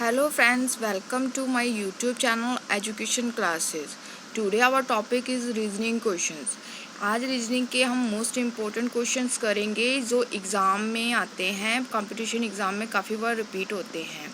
Hello friends, welcome to my YouTube channel Education Classes. Today our topic is reasoning questions. आज reasoning के हम most important questions करेंगे जो exam में आते हैं, कंपटीशन एग्ज़ाम में काफ़ी बार रिपीट होते हैं।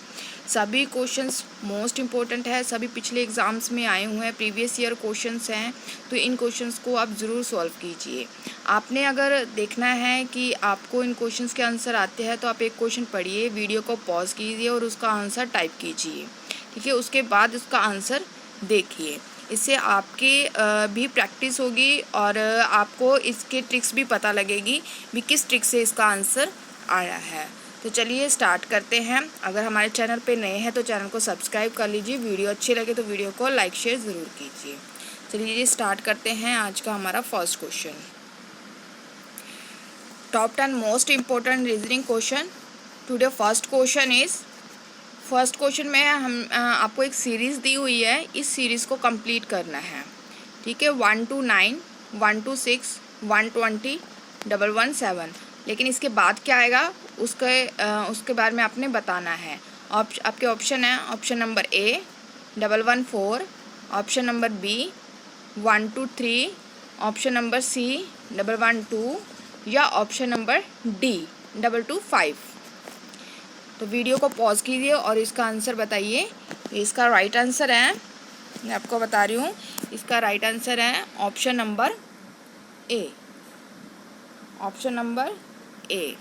सभी क्वेश्चंस मोस्ट इम्पोर्टेंट है, सभी पिछले एग्ज़ाम्स में आए हुए हैं, प्रीवियस ईयर क्वेश्चंस हैं, तो इन क्वेश्चंस को आप ज़रूर सॉल्व कीजिए। आपने अगर देखना है कि आपको इन क्वेश्चंस के आंसर आते हैं तो आप एक क्वेश्चन पढ़िए, वीडियो को पॉज कीजिए और उसका आंसर टाइप कीजिए, ठीक है। उसके बाद उसका आंसर देखिए, इससे आपके भी प्रैक्टिस होगी और आपको इसके ट्रिक्स भी पता लगेगी भी किस ट्रिक से इसका आंसर आया है। तो चलिए स्टार्ट करते हैं। अगर हमारे चैनल पे नए हैं तो चैनल को सब्सक्राइब कर लीजिए, वीडियो अच्छी लगे तो वीडियो को लाइक शेयर ज़रूर कीजिए। चलिए स्टार्ट करते हैं आज का हमारा first question. Top 10 most important reasoning question today. First question में हम आपको एक सीरीज़ दी हुई है, इस सीरीज़ को कंप्लीट करना है, ठीक है। 1 to 9, 1 to 6, 120, 117। लेकिन इसके बाद क्या आएगा उसके बारे में आपने बताना है। आपके ऑप्शन है, option number A 114, option number B 1 to 3, option number C 112 या ऑप्शन नंबर डी 225। तो वीडियो को पॉज कीजिए और इसका आंसर बताइए। इसका राइट आंसर है, मैं आपको बता रही हूँ, इसका राइट आंसर है option number A. Option number A,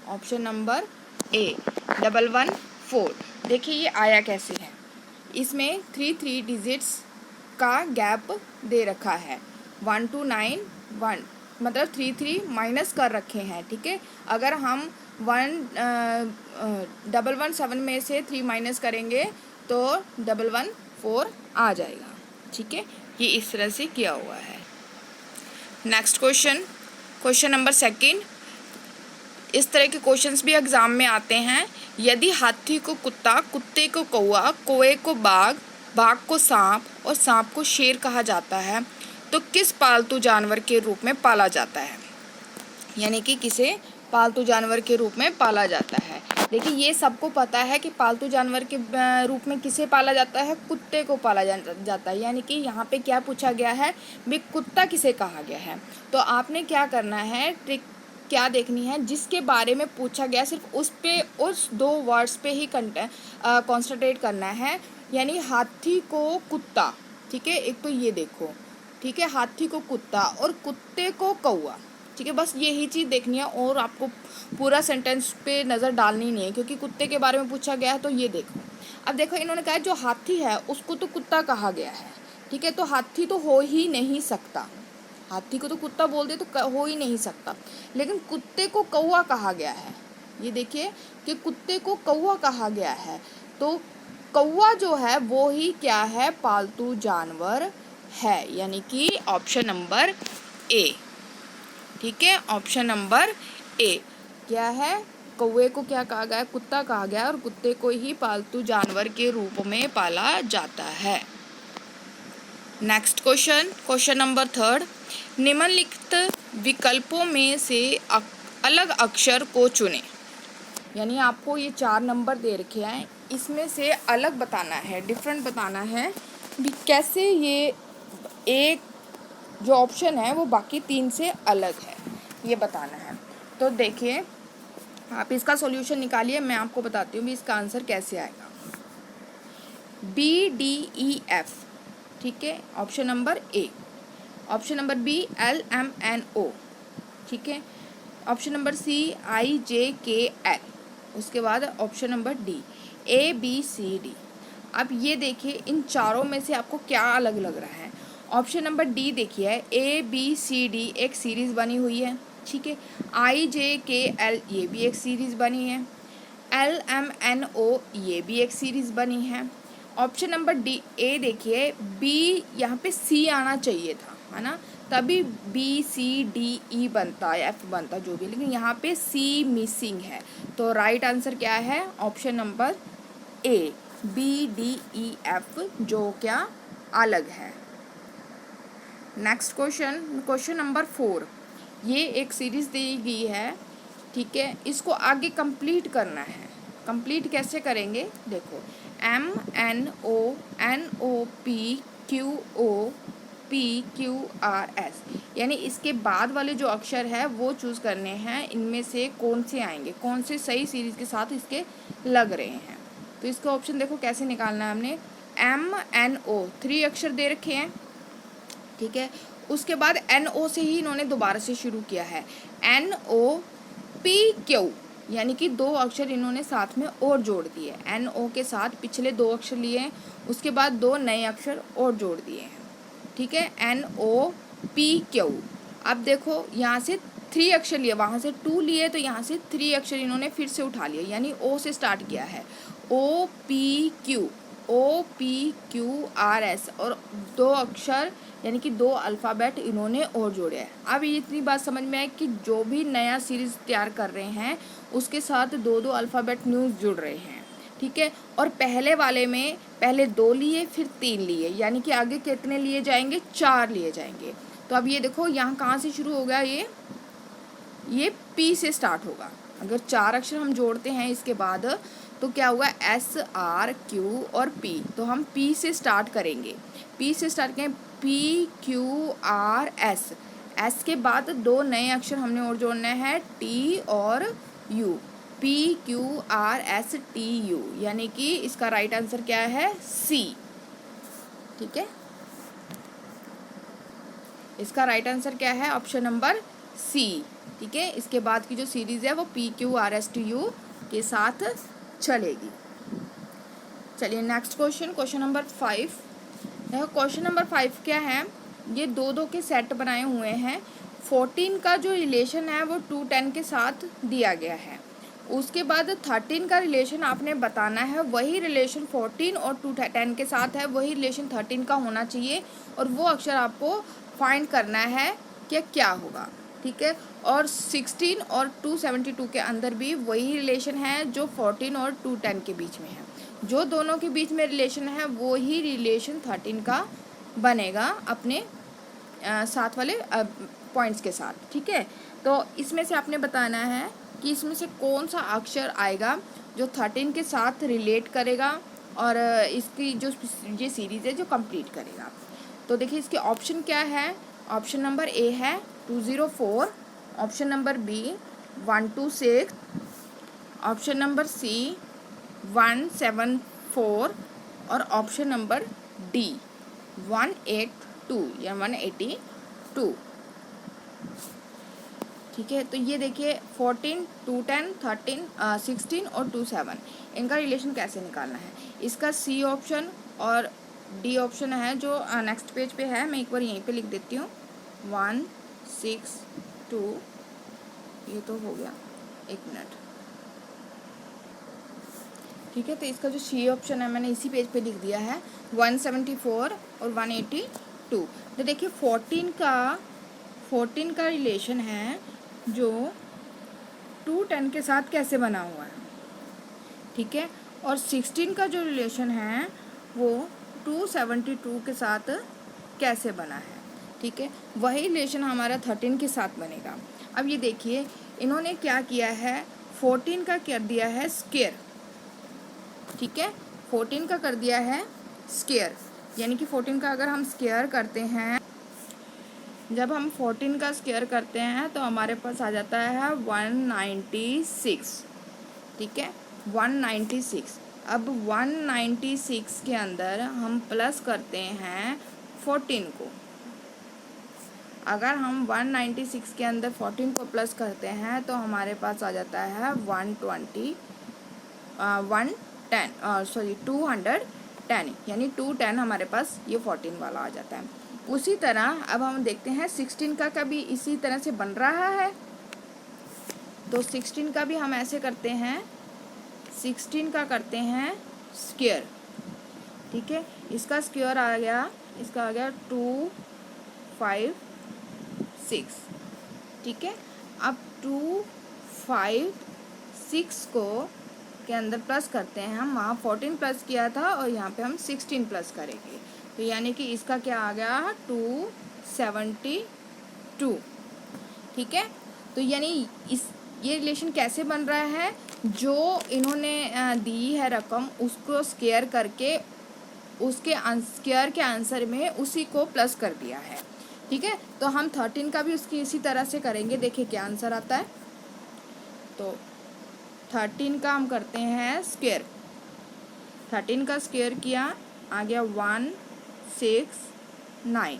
option number A 114। देखिए ये आया कैसे है, इसमें 3 डिजिट्स का गैप दे रखा है। 1 to 9, 1 मतलब 3 माइनस कर रखे हैं, ठीक है। अगर हम 117 में से 3 माइनस करेंगे तो 114 आ जाएगा, ठीक है। ये इस तरह से किया हुआ है। Next question number second. इस तरह के क्वेश्चंस भी एग्ज़ाम में आते हैं। यदि हाथी को कुत्ता, कुत्ते को कौआ, कौए को बाघ, बाघ को सांप और सांप को शेर कहा जाता है तो किस पालतू जानवर के रूप में पाला जाता है? यानी कि किसे पालतू जानवर के रूप में पाला जाता है। देखिए ये सबको पता है कि पालतू जानवर के रूप में किसे पाला जाता है, कुत्ते को पाला जाता है। यानी कि यहाँ पे क्या पूछा गया है भी कुत्ता किसे कहा गया है। तो आपने क्या करना है, ट्रिक क्या देखनी है, जिसके बारे में पूछा गया सिर्फ उस 2 वर्ड्स पे ही कॉन्सेंट्रेट करना है। यानी हाथी को कुत्ता, ठीक है, एक तो ये देखो, ठीक है, हाथी को कुत्ता और कुत्ते को कौआ, ठीक है। बस यही चीज़ देखनी है और आपको पूरा सेंटेंस पे नज़र डालनी नहीं है, क्योंकि कुत्ते के बारे में पूछा गया है। तो ये देखो, अब देखो इन्होंने कहा जो हाथी है उसको तो कुत्ता कहा गया है, ठीक है। तो हाथी तो हो ही नहीं सकता, हाथी को तो कुत्ता बोल दे तो हो ही नहीं सकता। लेकिन कुत्ते को कौआ कहा गया है, ये देखिए कि कुत्ते को कौआ कहा गया है। तो कौआ जो है वो ही क्या है, पालतू जानवर है, यानी कि ऑप्शन नंबर ए, ठीक है। ऑप्शन नंबर ए क्या है, कौवे को क्या कहा गया, कुत्ता कहा गया और कुत्ते को ही पालतू जानवर के रूप में पाला जाता है। Next question number third. निम्नलिखित विकल्पों में से अलग अक्षर को चुनें। यानी आपको ये 4 नंबर दे रखे हैं, इसमें से अलग बताना है, डिफरेंट बताना है भी कैसे ये एक जो ऑप्शन है वो बाकी 3 से अलग है, ये बताना है। तो देखिए आप इसका सॉल्यूशन निकालिए, मैं आपको बताती हूँ भी इसका आंसर कैसे आएगा। BDEF, ठीक है, option number A. Option number B LMNO, ठीक है। ऑप्शन नंबर सी IJKL, उसके बाद ऑप्शन नंबर डी ABCD। अब ये देखिए इन चारों में से आपको क्या अलग लग रहा है। ऑप्शन नंबर डी देखिए ABCD एक सीरीज़ बनी हुई है, ठीक है। IJKL ये भी एक सीरीज़ बनी है, LMNO ये भी एक सीरीज़ बनी है। ऑप्शन नंबर डी ए देखिए, बी यहाँ पे सी आना चाहिए था, है ना, तभी BCDE बनता है, F बनता जो भी, लेकिन यहाँ पे सी मिसिंग है। तो राइट आंसर क्या है, ऑप्शन नंबर ए BDEF, जो क्या अलग है। Next question number 4। ये एक सीरीज़ दी गई है, ठीक है, इसको आगे कंप्लीट करना है। कंप्लीट कैसे करेंगे, देखो MNOPQOPQRS, यानी इसके बाद वाले जो अक्षर है वो चूज़ करने हैं, इनमें से कौन से आएंगे, कौन से सही सीरीज़ के साथ इसके लग रहे हैं। तो इसका ऑप्शन देखो कैसे निकालना है। हमने MNO 3 अक्षर दे रखे हैं, ठीक है। उसके बाद NO से ही इन्होंने दोबारा से शुरू किया है, NOPQ, यानी कि 2 अक्षर इन्होंने साथ में और जोड़ दिए। NO के साथ पिछले 2 अक्षर लिए हैं, उसके बाद 2 नए अक्षर और जोड़ दिए हैं, ठीक है, NOPQ। अब देखो यहाँ से 3 अक्षर लिए, वहाँ से 2 लिए, तो यहाँ से 3 अक्षर इन्होंने फिर से उठा लिए, यानी O से स्टार्ट किया है, OPQRS, और 2 अक्षर यानी कि 2 अल्फ़ाबेट इन्होंने और जोड़े हैं। अब ये इतनी बात समझ में आए कि जो भी नया सीरीज़ तैयार कर रहे हैं उसके साथ 2-2 अल्फ़ाबेट न्यूज़ जुड़ रहे हैं, ठीक है। और पहले वाले में पहले 2 लिए फिर 3 लिए, यानी कि आगे कितने लिए जाएंगे, 4 लिए जाएंगे। तो अब ये देखो यहाँ कहाँ से शुरू होगा, ये P से स्टार्ट होगा। अगर 4 अक्षर हम जोड़ते हैं इसके बाद तो क्या होगा, SRQ और P, तो हम P से स्टार्ट करेंगे, P से स्टार्ट करें, PQRS, S के बाद 2 नए अक्षर हमने और जोड़ने हैं, T और U, PQRSTU, यानी कि इसका राइट आंसर क्या है, C, ठीक है। इसका राइट आंसर क्या है, ऑप्शन नंबर C, ठीक है। इसके बाद की जो सीरीज़ है वो PQRSTU के साथ चलेगी। चलिए नेक्स्ट क्वेश्चन, क्वेश्चन नंबर 5। देखो क्वेश्चन नंबर 5 क्या है, ये 2-2 के सेट बनाए हुए हैं। 14 का जो रिलेशन है वो 210 के साथ दिया गया है। उसके बाद 13 का रिलेशन आपने बताना है, वही रिलेशन 14 और 210 के साथ है, वही रिलेशन 13 का होना चाहिए, और वो अक्षर आपको फाइंड करना है कि क्या होगा, ठीक है। और 16 और 272 के अंदर भी वही रिलेशन है जो 14 और 210 के बीच में है। जो दोनों के बीच में रिलेशन है वो ही रिलेशन 13 का बनेगा अपने साथ वाले पॉइंट्स के साथ, ठीक है। तो इसमें से आपने बताना है कि इसमें से कौन सा अक्षर आएगा जो 13 के साथ रिलेट करेगा और इसकी जो ये सीरीज़ है जो कंप्लीट करेगा। तो देखिए इसके ऑप्शन क्या है, ऑप्शन नंबर A है 204, option number B 126, option number C 174 और ऑप्शन नंबर D 182 या 182, ठीक है। तो ये देखिए 14, 210, 13, 16 और 27, इनका रिलेशन कैसे निकालना है। इसका C ऑप्शन और D ऑप्शन है जो नेक्स्ट पेज पे है, मैं एक बार यहीं पे लिख देती हूँ, 1 6 2, ये तो हो गया, 1 मिनट, ठीक है। तो इसका जो C ऑप्शन है मैंने इसी पेज पे लिख दिया है, 174 और 182। तो देखिए 14 का रिलेशन है जो 210 के साथ कैसे बना हुआ है, ठीक है। और 16 का जो रिलेशन है वो 272 के साथ कैसे बना है, ठीक है। वही रिलेशन हमारा 13 के साथ बनेगा। अब ये देखिए इन्होंने क्या किया है, 14 का कर दिया है स्क्वायर, ठीक है, 14 का कर दिया है स्क्वायर, यानी कि 14 का अगर हम स्क्वायर करते हैं, जब हम 14 का स्क्वायर करते हैं तो हमारे पास आ जाता है 196, ठीक है, 196। अब 196 के अंदर हम प्लस करते हैं 14 को, अगर हम 196 के अंदर 14 को प्लस करते हैं तो हमारे पास आ जाता है 210, यानी 210 हमारे पास ये 14 वाला आ जाता है। उसी तरह अब हम देखते हैं 16 का भी इसी तरह से बन रहा है। तो 16 का भी हम ऐसे करते हैं, 16 का करते हैं स्क्वायर, ठीक है। इसका स्क्वायर आ गया, इसका आ गया 256, ठीक है। अब 256 को के अंदर प्लस करते हैं हम, वहाँ 14 प्लस किया था और यहाँ पे हम 16 प्लस करेंगे, तो यानी कि इसका क्या आ गया 272, ठीक है। तो यानी ये रिलेशन कैसे बन रहा है, जो इन्होंने दी है रकम उसको स्क्वायर करके उसके स्क्वायर के आंसर में उसी को प्लस कर दिया है। ठीक है, तो हम 13 का भी उसकी इसी तरह से करेंगे। देखिए क्या आंसर आता है। तो 13 का हम करते हैं स्क्वायर। 13 का स्क्वायर किया, आ गया 169।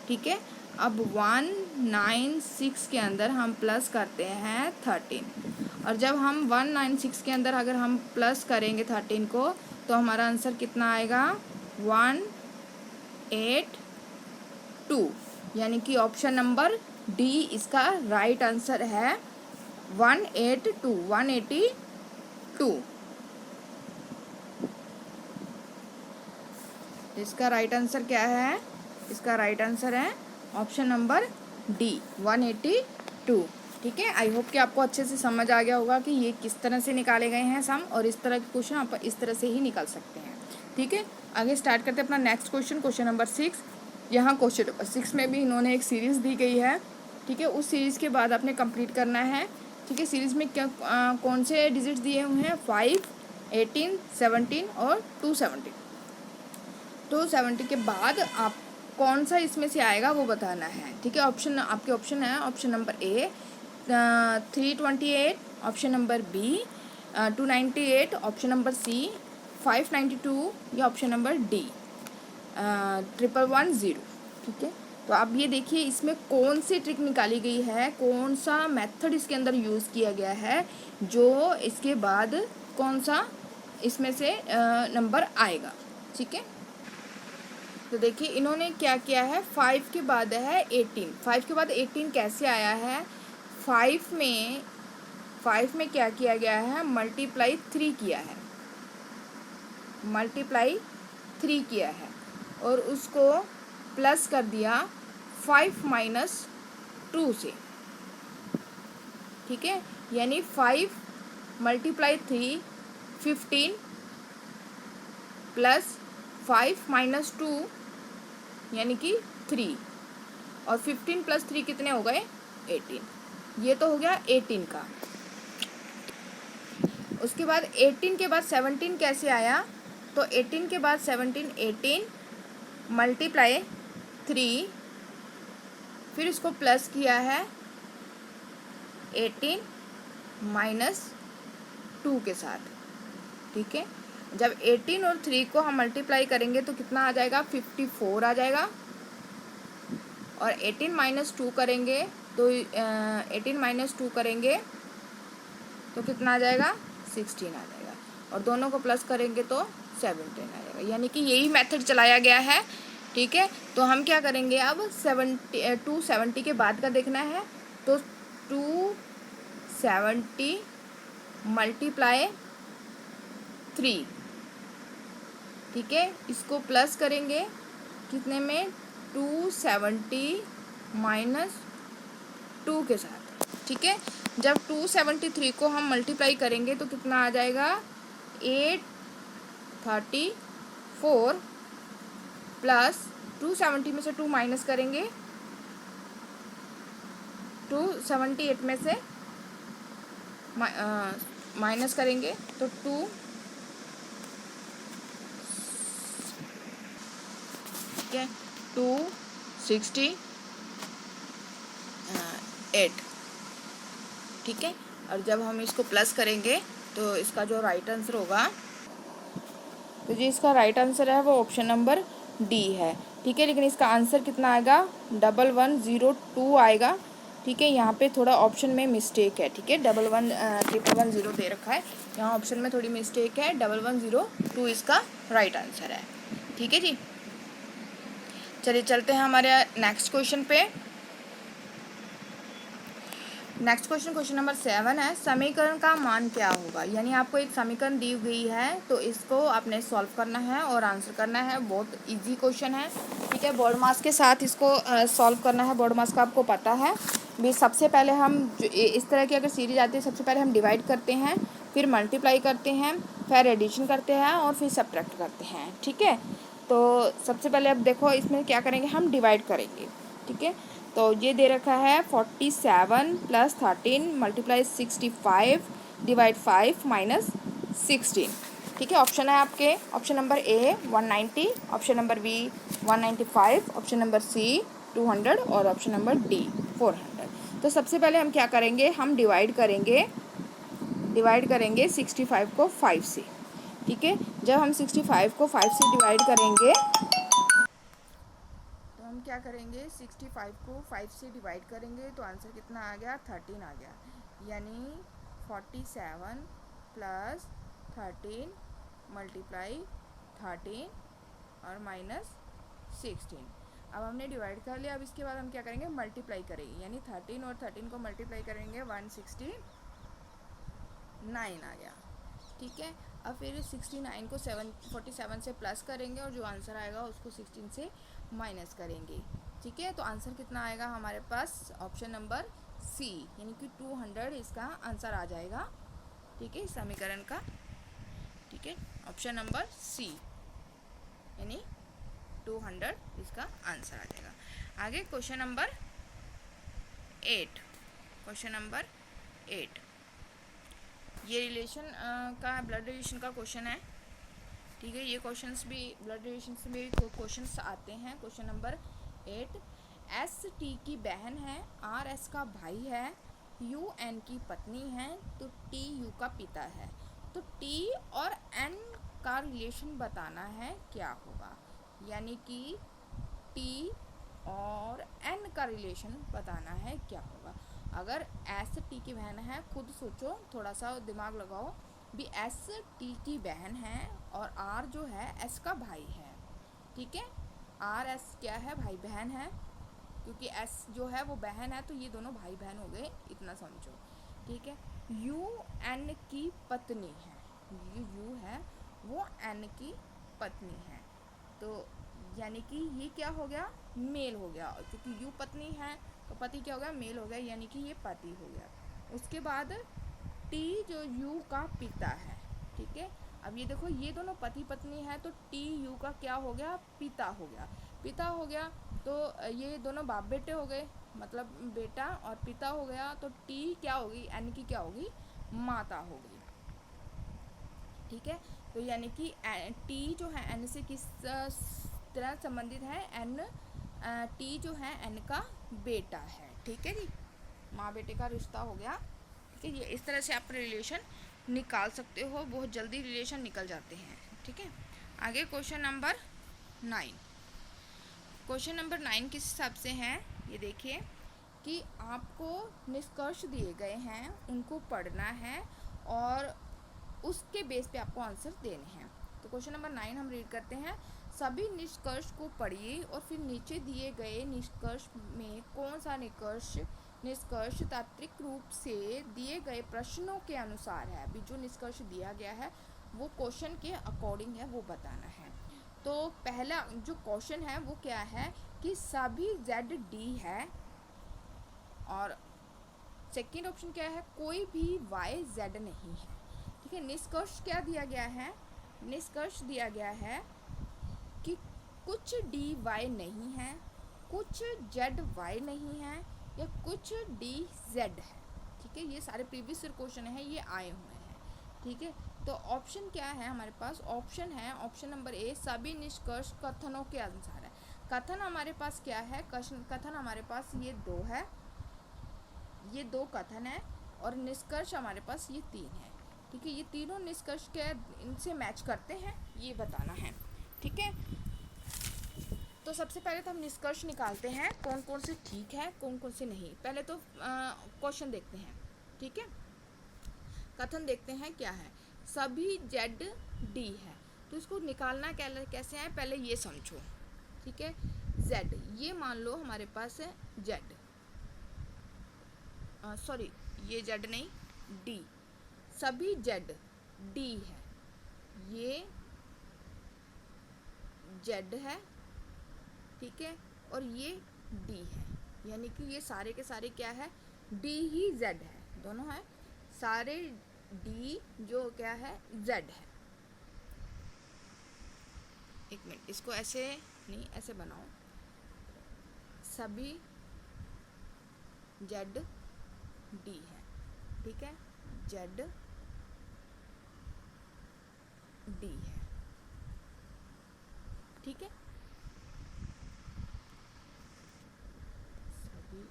ठीक है, अब 196 के अंदर हम प्लस करते हैं 13, और जब हम 196 के अंदर अगर हम प्लस करेंगे 13 को तो हमारा आंसर कितना आएगा 182, यानी कि ऑप्शन नंबर डी इसका राइट आंसर है 182। इसका राइट आंसर क्या है, इसका राइट आंसर है ऑप्शन नंबर डी 182। ठीक है, आई होप कि आपको अच्छे से समझ आ गया होगा कि ये किस तरह से निकाले गए हैं सम, और इस तरह के क्वेश्चन आप इस तरह से ही निकाल सकते हैं। ठीक है, आगे स्टार्ट करते हैं अपना नेक्स्ट क्वेश्चन, क्वेश्चन नंबर 6। यहाँ क्वेश्चन नंबर 6 में भी इन्होंने एक सीरीज़ दी गई है। ठीक है, उस सीरीज़ के बाद आपने कंप्लीट करना है। ठीक है, सीरीज़ में क्या कौन से डिजिट्स दिए हुए हैं, 5, 18, 17 और 270। 270 के बाद आप कौन सा इसमें से आएगा वो बताना है। ठीक है, ऑप्शन आपके ऑप्शन है, option number A 328, option number B 298, option number C 592 या ऑप्शन नंबर डी 1110। ठीक है, तो आप ये देखिए इसमें कौन सी ट्रिक निकाली गई है, कौन सा मेथड इसके अंदर यूज़ किया गया है, जो इसके बाद कौन सा इसमें से नंबर आएगा। ठीक है, तो देखिए इन्होंने क्या किया है, 5 के बाद है 18। 5 के बाद 18 कैसे आया है, 5 में क्या किया गया है, मल्टीप्लाई 3 किया है, मल्टीप्लाई 3 किया है और उसको प्लस कर दिया 5 माइनस 2 से। ठीक है, यानी 5 मल्टीप्लाई 3 15 प्लस 5 माइनस 2 यानी कि 3, और 15 प्लस 3 कितने हो गए 18। ये तो हो गया 18 का। उसके बाद 18 के बाद 17 कैसे आया, तो 18 के बाद 17, 18 मल्टीप्लाई 3, फिर इसको प्लस किया है 18 माइनस 2 के साथ। ठीक है, जब 18 और 3 को हम मल्टीप्लाई करेंगे तो कितना आ जाएगा 54 आ जाएगा, और 18 माइनस 2 करेंगे तो 18 माइनस 2 करेंगे तो कितना आ जाएगा 16 आ जाएगा, और दोनों को प्लस करेंगे तो 17 आ जाएगा, यानी कि यही मेथड चलाया गया है। ठीक है, तो हम क्या करेंगे अब 270 के बाद का देखना है, तो 270 मल्टीप्लाई 3। ठीक है, इसको प्लस करेंगे कितने में 270 माइनस 2 के साथ। ठीक है, जब 273 को हम मल्टीप्लाई करेंगे तो कितना आ जाएगा 834 प्लस 270 में से 2 माइनस करेंगे, 278 में से माइनस करेंगे तो 2, ठीक है 268। ठीक है, और जब हम इसको प्लस करेंगे तो इसका जो राइट आंसर होगा, तो जी इसका राइट आंसर है वो ऑप्शन नंबर डी है। ठीक है, लेकिन इसका आंसर कितना आएगा 1102 आएगा। ठीक है, यहाँ पे थोड़ा ऑप्शन में मिस्टेक है। ठीक है, 1110 दे रखा है, यहाँ ऑप्शन में थोड़ी मिस्टेक है, 1102 इसका राइट आंसर है। ठीक है जी, चलिए चलते हैं हमारे नेक्स्ट क्वेश्चन पे। नेक्स्ट क्वेश्चन, क्वेश्चन नंबर 7 है, समीकरण का मान क्या होगा। यानी आपको एक समीकरण दी गई है तो इसको आपने सॉल्व करना है और आंसर करना है। बहुत इजी क्वेश्चन है। ठीक है, बोर्ड मार्क्स के साथ इसको सॉल्व करना है। बोर्ड मार्क्स का आपको पता है भी। सबसे पहले हम जो इस तरह की अगर सीरीज आती है, सबसे पहले हम डिवाइड करते हैं, फिर मल्टीप्लाई करते हैं, फिर एडिशन करते हैं और फिर सब्ट्रैक्ट करते हैं। ठीक है, तो सबसे पहले अब देखो इसमें क्या करेंगे, हम डिवाइड करेंगे। ठीक है, तो ये दे रखा है 47 प्लस 13 मल्टीप्लाई 65 डिवाइड 5 माइनस 16। ठीक है, ऑप्शन है आपके, option number A 190, option number B 195, option number C 200 और ऑप्शन नंबर डी 400। तो सबसे पहले हम क्या करेंगे, हम डिवाइड करेंगे 65 को 5 से। ठीक है, जब हम 65 को 5 से डिवाइड करेंगे तो हम क्या करेंगे, 65 को 5 से डिवाइड करेंगे तो आंसर कितना आ गया, 13 आ गया। यानी 47 प्लस 13 मल्टीप्लाई 13 और माइनस 16। अब हमने डिवाइड कर लिया, अब इसके बाद हम क्या करेंगे, मल्टीप्लाई करेंगे, यानी 13 और 13 को मल्टीप्लाई करेंगे 169 आ गया। ठीक है, अब फिर 69 को 47 से प्लस करेंगे और जो आंसर आएगा उसको 16 से माइनस करेंगे। ठीक है, तो आंसर कितना आएगा हमारे पास, ऑप्शन नंबर सी, यानी कि 200 इसका आंसर आ जाएगा। ठीक है, इस समीकरण का। ठीक है, ऑप्शन नंबर सी यानी 200 इसका आंसर आ जाएगा। आगे क्वेश्चन नंबर 8, क्वेश्चन नंबर 8 ये रिलेशन का, ब्लड रिलेशन का क्वेश्चन है। ठीक है, ये क्वेश्चंस भी ब्लड रिलेशन से भी क्वेश्चंस आते हैं। क्वेश्चन नंबर 8, एस टी की बहन है, आर एस का भाई है, यू एन की पत्नी है, तो टी यू का पिता है। तो टी और एन का रिलेशन बताना है, क्या होगा, यानी कि टी और एन का रिलेशन बताना है क्या होगा। अगर एस टी की बहन है, खुद सोचो, थोड़ा सा दिमाग लगाओ भी, एस टी की बहन है और आर जो है एस का भाई है। ठीक है, आर एस क्या है, भाई बहन है, क्योंकि एस जो है वो बहन है, तो ये दोनों भाई बहन हो गए, इतना समझो। ठीक है, यू एन की पत्नी है, यू है वो एन की पत्नी है, तो यानी कि ये क्या हो गया, मेल हो गया, क्योंकि यू पत्नी है तो पति क्या हो गया, मेल हो गया, यानी कि ये पति हो गया। उसके बाद टी जो यू का पिता है। ठीक है, अब ये देखो, ये दोनों पति पत्नी है, तो टी यू का क्या हो गया, पिता हो गया, पिता हो गया, तो ये दोनों बाप बेटे हो गए, मतलब बेटा और पिता हो गया, तो टी क्या होगी, एन की क्या होगी, माता होगी। ठीक है, तो यानी कि टी जो है एन से किस तरह संबंधित है, एन टी जो है एन का बेटा है। ठीक है जी, माँ बेटे का रिश्ता हो गया। ठीक है, ये इस तरह से आप रिलेशन निकाल सकते हो, बहुत जल्दी रिलेशन निकल जाते हैं। ठीक है, आगे क्वेश्चन नंबर 9, क्वेश्चन नंबर 9 किस हिसाब से है, ये देखिए कि आपको निष्कर्ष दिए गए हैं, उनको पढ़ना है और उसके बेस पे आपको आंसर देने हैं। तो क्वेश्चन नंबर 9 हम रीड करते हैं, सभी निष्कर्ष को पढ़िए और फिर नीचे दिए गए निष्कर्ष में कौन सा निष्कर्ष तात्विक रूप से दिए गए प्रश्नों के अनुसार है। अभी जो निष्कर्ष दिया गया है वो क्वेश्चन के अकॉर्डिंग है, वो बताना है। तो पहला जो क्वेश्चन है वो क्या है कि सभी जेड डी है, और सेकेंड ऑप्शन क्या है, कोई भी वाई जेड नहीं है। ठीक है, निष्कर्ष क्या दिया गया है, निष्कर्ष दिया गया है कि कुछ डी वाई नहीं है, कुछ जेड वाई नहीं है, या कुछ डी जेड है। ठीक है, ये सारे प्रीवियस क्वेश्चन है, ये आए हुए हैं। ठीक है, तो ऑप्शन क्या है हमारे पास, ऑप्शन है ऑप्शन नंबर ए, सभी निष्कर्ष कथनों के अनुसार है। कथन हमारे पास क्या है, कथन हमारे पास ये दो है, ये दो कथन है, और निष्कर्ष हमारे पास ये 3 है। ठीक है, ये तीनों निष्कर्ष क्या इनसे मैच करते हैं, ये बताना है। ठीक है, तो सबसे पहले तो हम निष्कर्ष निकालते हैं, कौन कौन से ठीक है, कौन कौन से नहीं। पहले तो क्वेश्चन देखते हैं। ठीक है, कथन देखते हैं क्या है, सभी जेड डी है, तो इसको निकालना कैसे है, पहले ये समझो। ठीक है, जेड ये मान लो हमारे पास है जेड, सॉरी ये जेड नहीं, डी, सभी जेड डी है, ये जेड है। ठीक है, और ये डी है, यानी कि ये सारे के सारे क्या है, डी ही जेड है, दोनों है, सारे डी जो क्या है जेड है। एक मिनट, इसको ऐसे नहीं, ऐसे बनाओ, सभी जेड डी है, ठीक है, जेड डी है, ठीक है। सभी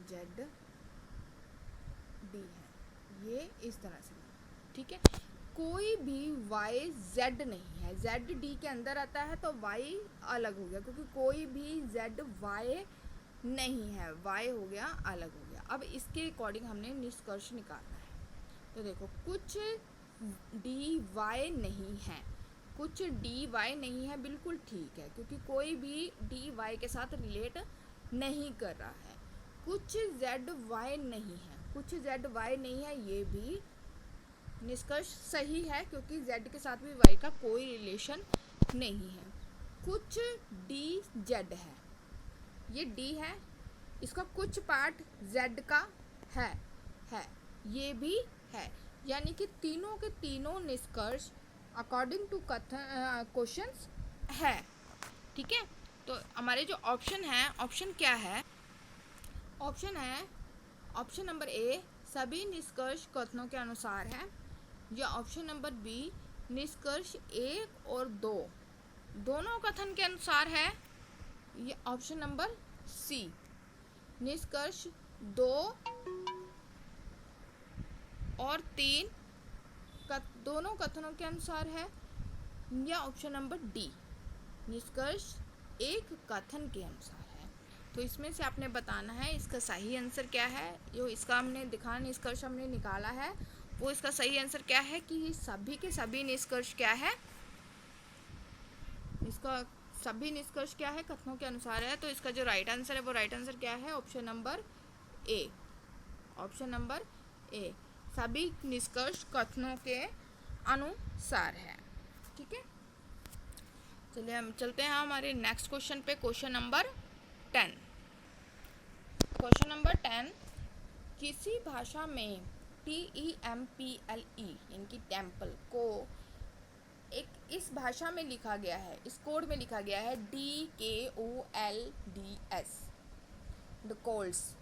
जेड डी है, ये इस तरह से, ठीक है। कोई भी वाई जेड नहीं है, जेड डी के अंदर आता है तो वाई अलग हो गया, क्योंकि कोई भी जेड वाई नहीं है, वाई हो गया अलग हो गया। अब इसके अकॉर्डिंग हमने निष्कर्ष निकालना है। तो देखो कुछ डी वाई नहीं है, कुछ डी वाई नहीं है, बिल्कुल ठीक है, क्योंकि कोई भी डी वाई के साथ रिलेट नहीं कर रहा है। कुछ जेड वाई नहीं है, कुछ जेड वाई नहीं है, ये भी निष्कर्ष सही है, क्योंकि जेड के साथ भी वाई का कोई रिलेशन नहीं है। कुछ डी जेड है, ये डी है, इसका कुछ पार्ट जेड का है, ये भी है, यानी कि तीनों के तीनों निष्कर्ष अकॉर्डिंग टू कथन क्वेश्चंस है, ठीक है। तो हमारे जो ऑप्शन है, ऑप्शन क्या है, ऑप्शन है ऑप्शन नंबर ए सभी निष्कर्ष कथनों के अनुसार है, या ऑप्शन नंबर बी निष्कर्ष 1 और 2 दोनों कथन के अनुसार है, या ऑप्शन नंबर सी निष्कर्ष 2 और 3 दोनों कथनों के अनुसार है, या ऑप्शन नंबर डी निष्कर्ष 1 कथन के अनुसार है। तो इसमें से आपने बताना है इसका सही आंसर क्या है। जो इसका हमने दिखा निष्कर्ष हमने निकाला है, वो इसका सही आंसर क्या है कि ये सभी के सभी निष्कर्ष क्या है, इसका सभी निष्कर्ष क्या है, कथनों के अनुसार है। तो इसका जो राइट आंसर है वो राइट आंसर क्या है, option number A, option number ए सभी निष्कर्ष कथनों के अनुसार है, ठीक है। चलिए हम चलते हैं हमारे नेक्स्ट क्वेश्चन पे, क्वेश्चन नंबर 10। क्वेश्चन नंबर 10, किसी भाषा में TEMPLE यानी कि टेम्पल को एक इस भाषा में लिखा गया है, इस कोड में लिखा गया है DKOLDS द कोल्ड्स।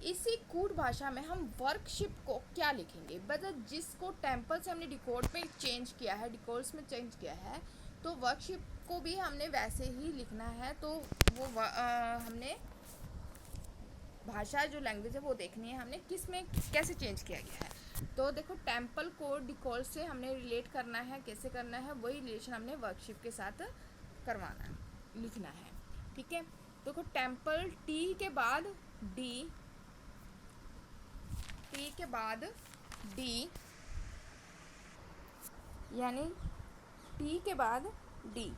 इसी कूट भाषा में हम वर्कशिप को क्या लिखेंगे, मतलब जिसको टेम्पल से हमने डिकोड में चेंज किया है, डिकोड्स में चेंज किया है, तो वर्कशिप को भी हमने वैसे ही लिखना है। तो वो हमने भाषा जो लैंग्वेज है वो देखनी है हमने किस में कैसे चेंज किया गया है। तो देखो टेम्पल को डिकोड से हमने रिलेट करना है, कैसे करना है, वही रिलेशन हमने वर्कशिप के साथ करवाना है, लिखना है, ठीक है। देखो टेम्पल टी के बाद डी, टी के बाद डी, यानी टी के बाद डी।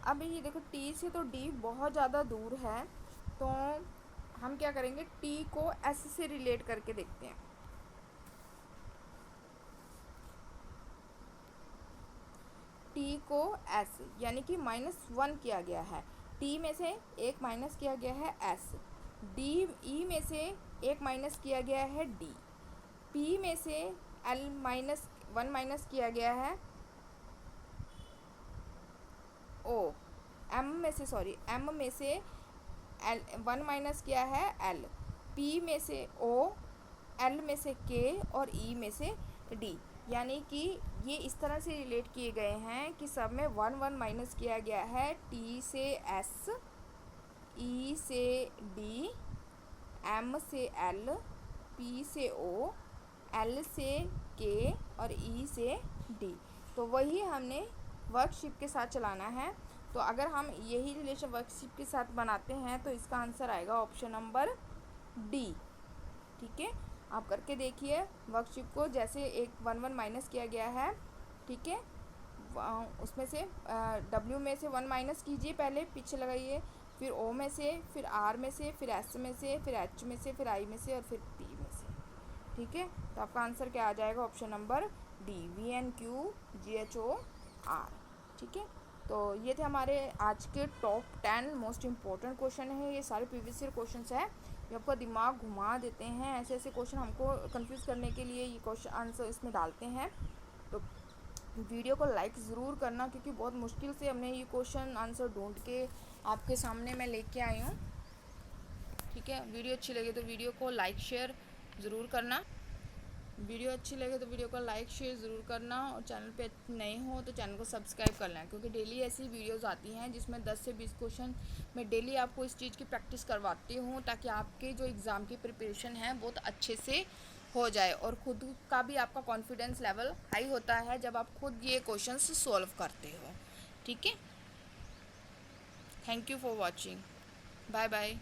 अब ये देखो टी से तो डी बहुत ज़्यादा दूर है, तो हम क्या करेंगे, टी को एस से रिलेट करके देखते हैं। टी को एस यानी कि -1 किया गया है, टी में से 1 माइनस किया गया है एस, डी ई में से 1 माइनस किया गया है डी, पी में से -1 माइनस किया गया है ओ, एम में से 1 माइनस किया है एल, पी में से ओ, एल में से के और ई में से डी। यानी कि ये इस तरह से रिलेट किए गए हैं कि सब में 1 माइनस किया गया है, टी से एस, ई से डी, एम से एल, पी से ओ, एल से के और ई से डी। तो वही हमने वर्कशिप के साथ चलाना है। तो अगर हम यही रिलेशन वर्कशिप के साथ बनाते हैं तो इसका आंसर आएगा ऑप्शन नंबर डी, ठीक है। आप करके देखिए वर्कशिप को, जैसे 1 माइनस किया गया है, ठीक है, उसमें से डब्ल्यू में से 1 माइनस कीजिए, पहले पीछे लगाइए, फिर ओ में से, फिर आर में से, फिर एस में से, फिर एच में से, फिर आई में से और फिर पी में से, ठीक है। तो आपका आंसर क्या आ जाएगा, ऑप्शन नंबर डी, VNQGHOR, ठीक है। तो ये थे हमारे आज के टॉप 10 मोस्ट इम्पोर्टेंट क्वेश्चन है। ये सारे प्रीवियस ईयर क्वेश्चंस है, ये आपका दिमाग घुमा देते हैं, ऐसे ऐसे क्वेश्चन हमको कंफ्यूज करने के लिए ये क्वेश्चन आंसर इसमें डालते हैं। तो वीडियो को लाइक ज़रूर करना, क्योंकि बहुत मुश्किल से हमने ये क्वेश्चन आंसर ढूंढ के आपके सामने मैं लेके आई हूँ। ठीक है, वीडियो अच्छी लगे तो वीडियो को लाइक शेयर ज़रूर करना। वीडियो अच्छी लगे तो वीडियो को लाइक शेयर ज़रूर करना, और चैनल पे नए हो तो चैनल को सब्सक्राइब कर लें, क्योंकि डेली ऐसी वीडियोस आती हैं जिसमें 10 से 20 क्वेश्चन मैं डेली आपको इस चीज़ की प्रैक्टिस करवाती हूँ, ताकि आपके जो एग्ज़ाम की प्रिपरेशन है बहुत अच्छे से हो जाए, और ख़ुद का भी आपका कॉन्फिडेंस लेवल हाई होता है जब आप खुद ये क्वेश्चन सॉल्व करते हो। ठीक है, thank you for watching, bye bye.